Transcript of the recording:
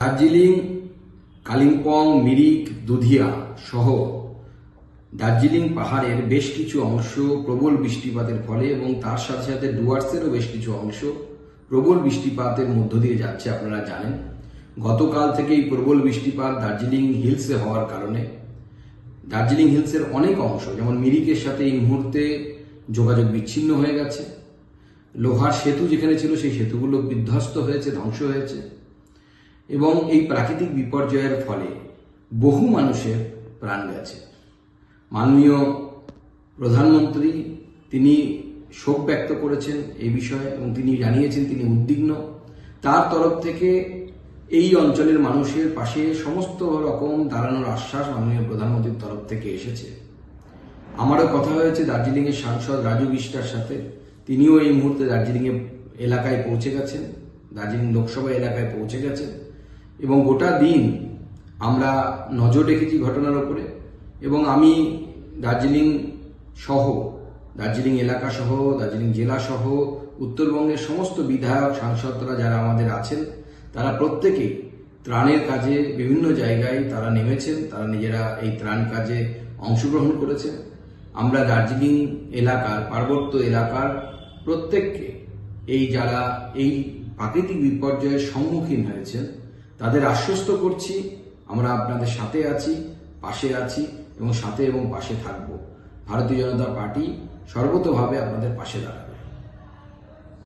দার্জিলিং, কালিম্পং, মিরিক, দুধিয়া সহ দার্জিলিং পাহাড়ের বেশ কিছু অংশ প্রবল বৃষ্টিপাতের ফলে এবং তার সাথে সাথে ডুয়ার্সেরও বেশ কিছু অংশ প্রবল বৃষ্টিপাতের মধ্য দিয়ে যাচ্ছে। আপনারা জানেন গতকাল থেকেই প্রবল বৃষ্টিপাত দার্জিলিং হিলসে হওয়ার কারণে দার্জিলিং হিলসের অনেক অংশ যেমন মিরিকের সাথে এই মুহূর্তে যোগাযোগ বিচ্ছিন্ন হয়ে গেছে। লোহার সেতু যেখানে ছিল সেই সেতুগুলো বিধ্বস্ত হয়েছে, ধ্বংস হয়েছে এবং এই প্রাকৃতিক বিপর্যয়ের ফলে বহু মানুষের প্রাণ গেছে। মাননীয় প্রধানমন্ত্রী তিনি শোক ব্যক্ত করেছেন এই বিষয়ে এবং তিনি জানিয়েছেন তিনি উদ্বিগ্ন। তার তরফ থেকে এই অঞ্চলের মানুষের পাশে সমস্ত রকম দাঁড়ানোর আশ্বাস মাননীয় প্রধানমন্ত্রীর তরফ থেকে এসেছে। আমারও কথা হয়েছে দার্জিলিংয়ের সাংসদ রাজু বিষ্টার সাথে, তিনিও এই মুহূর্তে দার্জিলিং এলাকায় পৌঁছে গেছেন, দার্জিলিং লোকসভা এলাকায় পৌঁছে গেছেন এবং গোটা দিন আমরা নজর রেখেছি ঘটনার উপরে এবং আমি দার্জিলিং সহ দার্জিলিং এলাকা সহ দার্জিলিং জেলা সহ উত্তরবঙ্গের সমস্ত বিধায়ক সাংসদরা যারা আমাদের আছেন তারা প্রত্যেকেই ত্রাণের কাজে বিভিন্ন জায়গায় তারা নেমেছেন, তারা নিজেরা এই ত্রাণ কাজে অংশগ্রহণ করেছেন। আমরা দার্জিলিং এলাকার পার্বত্য এলাকার প্রত্যেককে যারা এই প্রাকৃতিক বিপর্যয়ের সম্মুখীন হয়েছেন তাদের আশ্বস্ত করছি আমরা আপনাদের সাথে আছি, পাশে আছি এবং সাথে এবং পাশে থাকব। ভারতীয় জনতা পার্টি সর্বতোভাবে আপনাদের পাশে দাঁড়াবে।